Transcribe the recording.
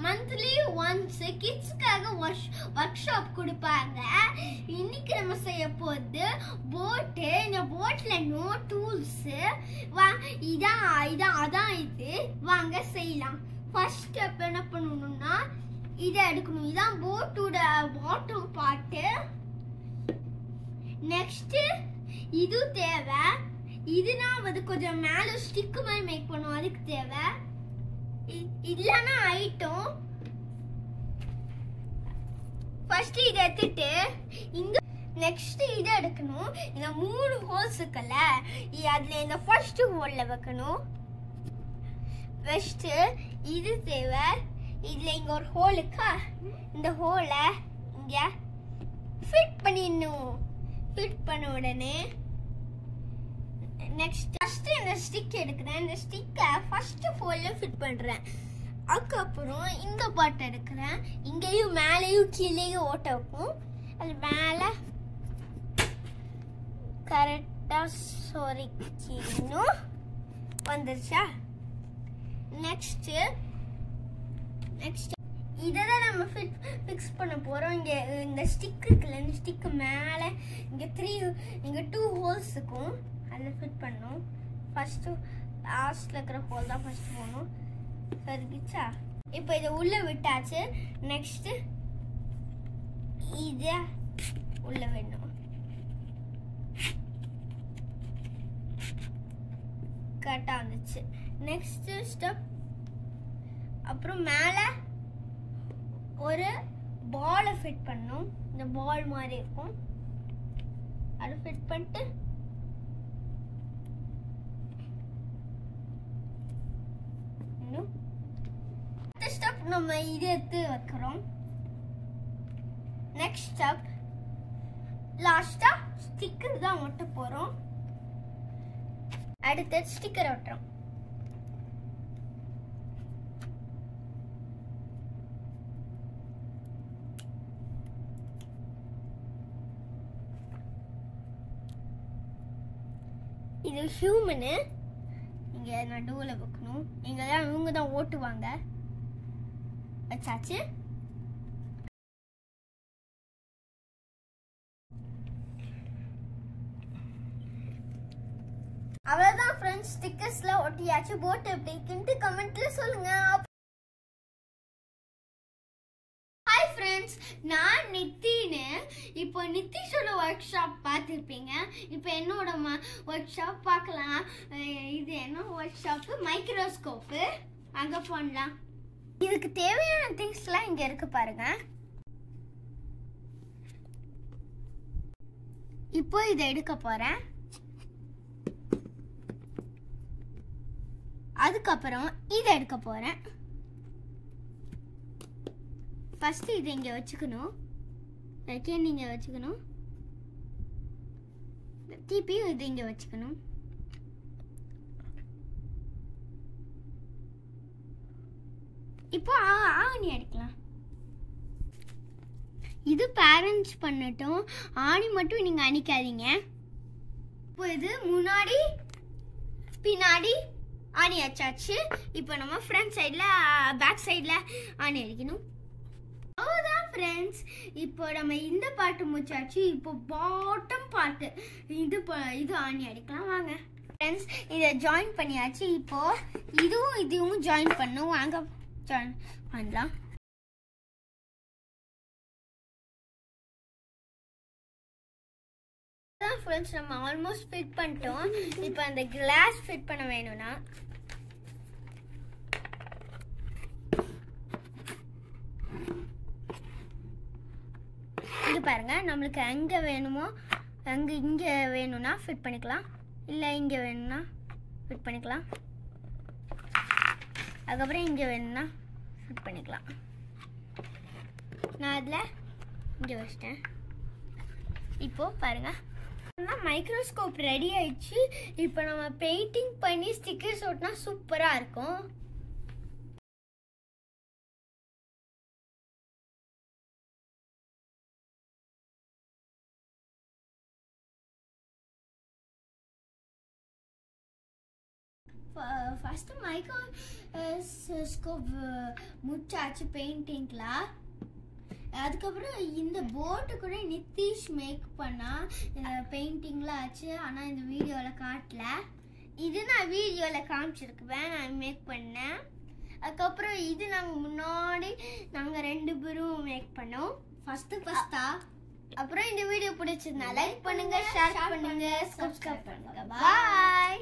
Monthly once கிட்ஸ்க்காக work shop கொடுப்பாங்க. இன்னைக்கு நம்ம செய்ய போது போட்டு. இந்த போட்ல நோ டூல்ஸ். அதான் இது. வாங்க செய்யலாம். ஃபர்ஸ்ட் ஸ்டெப் என்ன பண்ணணும்னா இதை எடுக்கணும். இதான் போட்டோட பாட்டம் பார்ட்டு. நெக்ஸ்ட் இது தேவை. இதுனா கொஞ்சம் மேல ஸ்டிக் மாதிரி மேக் பண்ணுவோம், அதுக்கு தேவை. இல்லனா ஐட்டம். ஃபர்ஸ்ட் இத எடுத்துட்டு இங்க நெக்ஸ்ட் இத எடுக்கணும். இந்த 3 ஹோல்ஸ் இருக்குல்ல, அதுல இந்த ஃபர்ஸ்ட் ஹோல்ல வைக்கணும். ஃபர்ஸ்ட் இது தேவை. இதுல இங்க ஒரு ஹோல் இருக்கா, இந்த ஹோல இங்க ஃபிட் பண்ணிடணும். ஃபிட் பண்ண உடனே நெக்ஸ்ட் ஃபர்ஸ்ட் இந்த ஸ்டிக் எடுக்கிறேன். இந்த ஸ்டிக்கை ஃபர்ஸ்ட் ஹோல்ல ஃபிட் பண்றேன். அதுக்கப்புறம் இந்த பாட் எடுக்கிறேன். இங்கேயும் மேலேயும் கீழேயும் ஓட்ட வைக்கும். அது மேலே கரெக்டா சொரிக்கணும். வந்துருச்சா? நெக்ஸ்ட் இதெல்லாம் நம்ம ஃபிக்ஸ் பண்ண போறோம். இங்க இந்த ஸ்டிக் இருக்குல்ல, இந்த ஸ்டிக் மேல இங்க 2 ஹோல்ஸ் இருக்கும். அதில் ஃபிட் பண்ணணும். ஃபர்ஸ்ட் லாஸ்ட்ல இருக்கிற ஹோல் தான் ஃபர்ஸ்ட் போகணும். சரிச்சா? இப்போ இதை உள்ள விட்டாச்சு. நெக்ஸ்ட் இத உள்ள வேணும். கரெக்டா வந்துச்சு. நெக்ஸ்ட் ஸ்டெப் அப்புறம் மேல ஒரு பாலை ஃபிட் பண்ணணும். இந்த பால் மாதிரி இருக்கும், அதை ஃபிட் பண்ணிட்டு அடுத்த ஸ்டெப் நம்ம இதை எடுத்து வைக்கிறோம். நெக்ஸ்ட் ஸ்டெப் லாஸ்டா ஸ்டிக்கர் தான் ஒட்ட போறோம். அடுத்து ஸ்டிக்கர் ஒட்டுறோம். இது ஹியூமனு. இங்க நடுவுல வைக்கணும். இவங்க தான் ஓட்டுவாங்க. வச்சாச்சு. அவ்வளவுதான் ஃப்ரெண்ட்ஸ், ஸ்டிக்கர்ஸ்ல ஒட்டியாச்சு. போட் எப்படி இருக்குன்னு கமெண்ட்ல சொல்லுங்க. ஹாய் ஃப்ரெண்ட்ஸ், நான் நித்தின்னு. இப்போ நித்திஷோட ஒர்க் ஷாப் பார்த்துருப்பீங்க. இப்போ என்னோட ஒர்க் ஷாப் பார்க்கலாம். இது என்ன ஒர்க் ஷாப்பு? மைக்ரோஸ்கோப்பு. அங்கே போடலாம். இதுக்கு தேவையான திங்ஸ்லாம் இங்கே இருக்கு பாருங்க. இப்போ இதை எடுக்க போறேன். அதுக்கப்புறம் இதை எடுக்க போறேன். ஃபர்ஸ்ட் இதை இங்க வச்சுக்கணும். செகண்ட் இங்க வச்சுக்கணும். திருப்பியும் இது இங்க வச்சுக்கணும். இப்போ ஆணி அடிக்கலாம். இது பேரண்ட்ஸ் பண்ணட்டும். ஆணி மட்டும் நீங்க அணிக்காதீங்க. இப்போ இது முன்னாடி பின்னாடி ஆணி அடிச்சாச்சு. இப்போ நம்ம ஃப்ரண்ட் சைடில் பேக் சைடில் ஆணி அடிக்கணும். அவ்வளோதான் ஃப்ரெண்ட்ஸ். இப்போ நம்ம இந்த பாட்டு முடிச்சாச்சு. இப்போ பாட்டம் பாட்டு இது ஆணி அடிக்கலாம். வாங்க ஃப்ரெண்ட்ஸ், இதை ஜாயின் பண்ணியாச்சு. இப்போ இதுவும் ஜாயின் பண்ணும். வாங்க ஜாயின் பண்ணலாம். ஃப்ரெண்ட்ஸ், நம்ம ஆல்மோஸ்ட் ஃபிட் பண்ணிட்டோம். இப்போ அந்த கிளாஸ் ஃபிட் பண்ண வேணும்னா இங்க பாருங்க. நம்மளுக்கு எங்க வேணுமோ இங்க வேணும்னா ஃபிட் பண்ணிக்கலாம். இல்லை இங்க வேணும்னா ஃபிட் பண்ணிக்கலாம். அதுக்கப்புறம் இங்க வேணும்னா ஃபிட் பண்ணிக்கலாம். நான் அதில் இங்கே வச்சிட்டேன். இப்போ பாருங்க, மைக்ரோஸ்கோப் ரெடி ஆயிடுச்சு. இப்போ நம்ம பெயிண்டிங் பண்ணி ஸ்டிக்கர்ஸ் ஒட்டினா சூப்பராக இருக்கும். ஃபஸ்ட்டு மைக்ரோஸ்கோப் முடிச்சாச்சு பெயிண்டிங்கில். அதுக்கப்புறம் இந்த போட்டு கூட நிதிஷ் மேக் பண்ணால் பெயிண்டிங்லாம் ஆச்சு. ஆனால் இந்த வீடியோவில் காட்டல. இது நான் வீடியோவில் காமிச்சிருக்குவேன், நான் மேக் பண்ணேன். அதுக்கப்புறம் இது நாங்கள் 2 பேரும் மேக் பண்ணோம் ஃபஸ்ட்டா. அப்புறம் இந்த வீடியோ பிடிச்சிருந்தா லைக் பண்ணுங்க, ஷேர் பண்ணுங்க, சப்ஸ்கிரைப் பண்ணுங்க. பாய்.